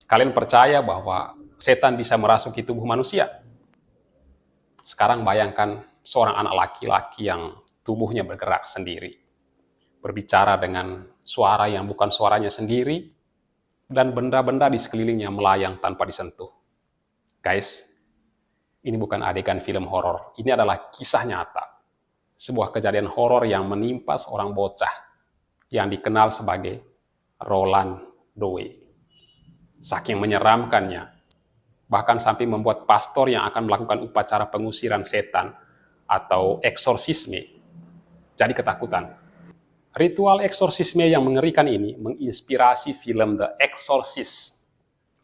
Kalian percaya bahwa setan bisa merasuki tubuh manusia? Sekarang bayangkan seorang anak laki-laki yang tubuhnya bergerak sendiri, berbicara dengan suara yang bukan suaranya sendiri, dan benda-benda di sekelilingnya melayang tanpa disentuh. Guys, ini bukan adegan film horor, ini adalah kisah nyata. Sebuah kejadian horor yang menimpa seorang bocah yang dikenal sebagai Roland Doe. Saking menyeramkannya, bahkan sampai membuat pastor yang akan melakukan upacara pengusiran setan atau eksorsisme jadi ketakutan. Ritual eksorsisme yang mengerikan ini menginspirasi film The Exorcist,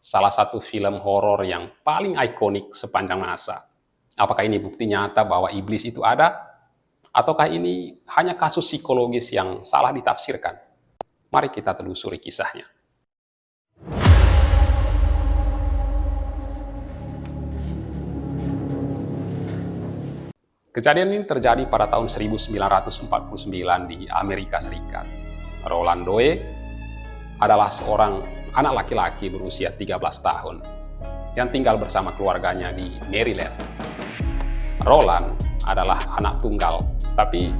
salah satu film horor yang paling ikonik sepanjang masa. Apakah ini bukti nyata bahwa iblis itu ada? Ataukah ini hanya kasus psikologis yang salah ditafsirkan? Mari kita telusuri kisahnya. Kejadian ini terjadi pada tahun 1949 di Amerika Serikat. Roland Doe adalah seorang anak laki-laki berusia 13 tahun yang tinggal bersama keluarganya di Maryland. Roland adalah anak tunggal, tapi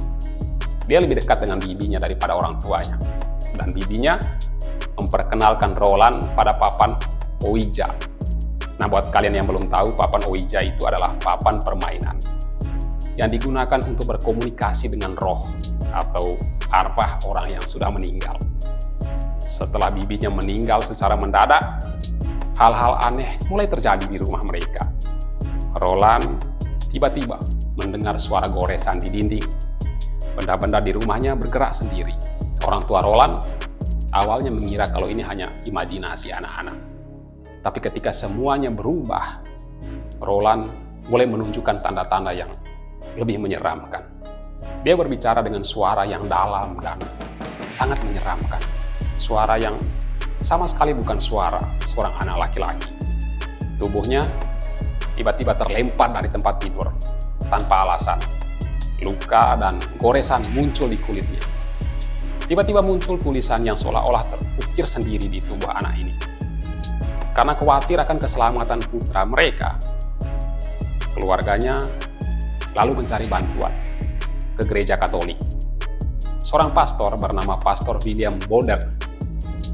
dia lebih dekat dengan bibinya daripada orang tuanya. Dan bibinya memperkenalkan Roland pada papan Ouija. Nah, buat kalian yang belum tahu, papan Ouija itu adalah papan permainan yang digunakan untuk berkomunikasi dengan roh atau arwah orang yang sudah meninggal. Setelah bibinya meninggal secara mendadak, hal-hal aneh mulai terjadi di rumah mereka. Roland tiba-tiba mendengar suara goresan di dinding. Benda-benda di rumahnya bergerak sendiri. Orang tua Roland awalnya mengira kalau ini hanya imajinasi anak-anak. Tapi ketika semuanya berubah, Roland mulai menunjukkan tanda-tanda yang lebih menyeramkan. Dia berbicara dengan suara yang dalam dan sangat menyeramkan. Suara yang sama sekali bukan suara seorang anak laki-laki. Tubuhnya tiba-tiba terlempar dari tempat tidur tanpa alasan. Luka dan goresan muncul di kulitnya. Tiba-tiba muncul tulisan yang seolah-olah terukir sendiri di tubuh anak ini. Karena khawatir akan keselamatan putra mereka, keluarganya lalu mencari bantuan ke gereja Katolik. Seorang pastor bernama Pastor William Bowden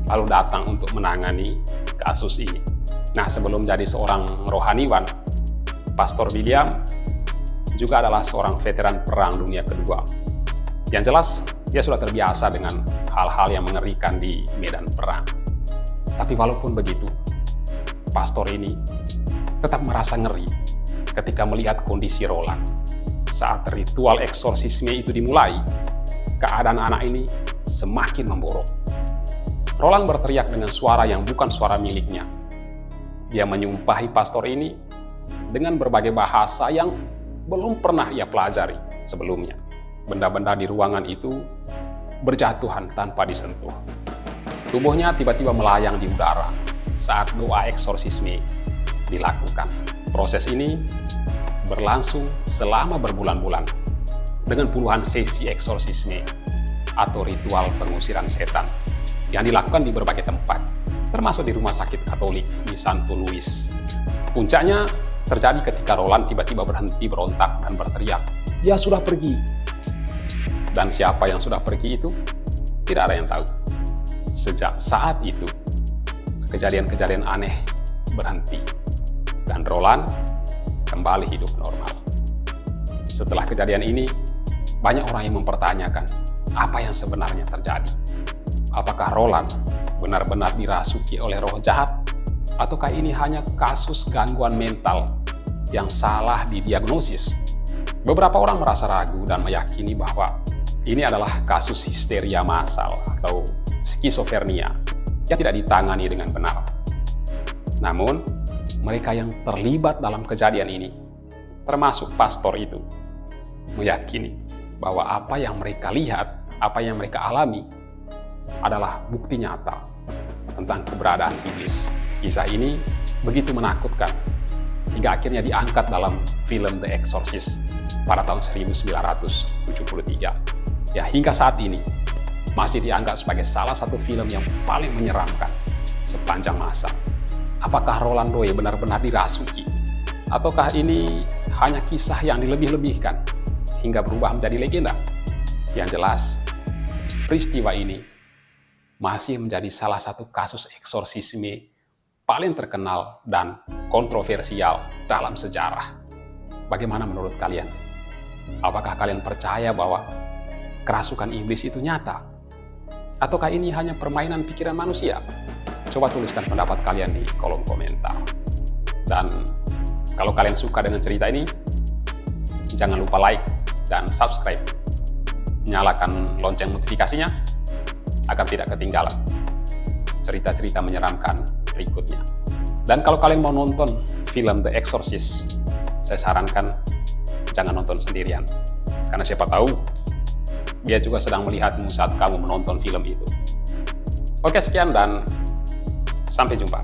lalu datang untuk menangani kasus ini. Nah, sebelum jadi seorang rohaniwan, Pastor William juga adalah seorang veteran Perang Dunia Kedua. Yang jelas, dia sudah terbiasa dengan hal-hal yang mengerikan di medan perang. Tapi walaupun begitu, pastor ini tetap merasa ngeri ketika melihat kondisi Roland. Saat ritual eksorsisme itu dimulai, keadaan anak ini semakin memburuk. Roland berteriak dengan suara yang bukan suara miliknya. Dia menyumpahi pastor ini dengan berbagai bahasa yang belum pernah ia pelajari sebelumnya. Benda-benda di ruangan itu berjatuhan tanpa disentuh. Tubuhnya tiba-tiba melayang di udara saat doa eksorsisme dilakukan. Proses ini berlangsung selama berbulan-bulan dengan puluhan sesi eksorsisme atau ritual pengusiran setan yang dilakukan di berbagai tempat, termasuk di rumah sakit Katolik di Santo Louis. Puncaknya terjadi ketika Roland tiba-tiba berhenti berontak dan berteriak, "Dia sudah pergi." Dan siapa yang sudah pergi itu? Tidak ada yang tahu. Sejak saat itu, kejadian-kejadian aneh berhenti dan Roland kembali hidup normal. Setelah kejadian ini, banyak orang yang mempertanyakan apa yang sebenarnya terjadi. Apakah Roland benar-benar dirasuki oleh roh jahat? Ataukah ini hanya kasus gangguan mental yang salah didiagnosis? Beberapa orang merasa ragu dan meyakini bahwa ini adalah kasus histeria massal atau skizofrenia yang tidak ditangani dengan benar. Namun, mereka yang terlibat dalam kejadian ini, termasuk pastor itu, meyakini bahwa apa yang mereka lihat, apa yang mereka alami, adalah bukti nyata tentang keberadaan iblis. Kisah ini begitu menakutkan, hingga akhirnya diangkat dalam film The Exorcist pada tahun 1973. Ya, hingga saat ini masih dianggap sebagai salah satu film yang paling menyeramkan sepanjang masa. Apakah Roland Doe benar-benar dirasuki? Ataukah ini hanya kisah yang dilebih-lebihkan hingga berubah menjadi legenda? Yang jelas, peristiwa ini masih menjadi salah satu kasus eksorsisme paling terkenal dan kontroversial dalam sejarah. Bagaimana menurut kalian? Apakah kalian percaya bahwa kerasukan iblis itu nyata? Ataukah ini hanya permainan pikiran manusia? Coba tuliskan pendapat kalian di kolom komentar. Dan kalau kalian suka dengan cerita ini, jangan lupa like dan subscribe. Nyalakan lonceng notifikasinya agar tidak ketinggalan cerita-cerita menyeramkan berikutnya. Dan kalau kalian mau nonton film The Exorcist, saya sarankan jangan nonton sendirian. Karena siapa tahu dia juga sedang melihatmu saat kamu menonton film itu. Oke, sekian dan sampai jumpa.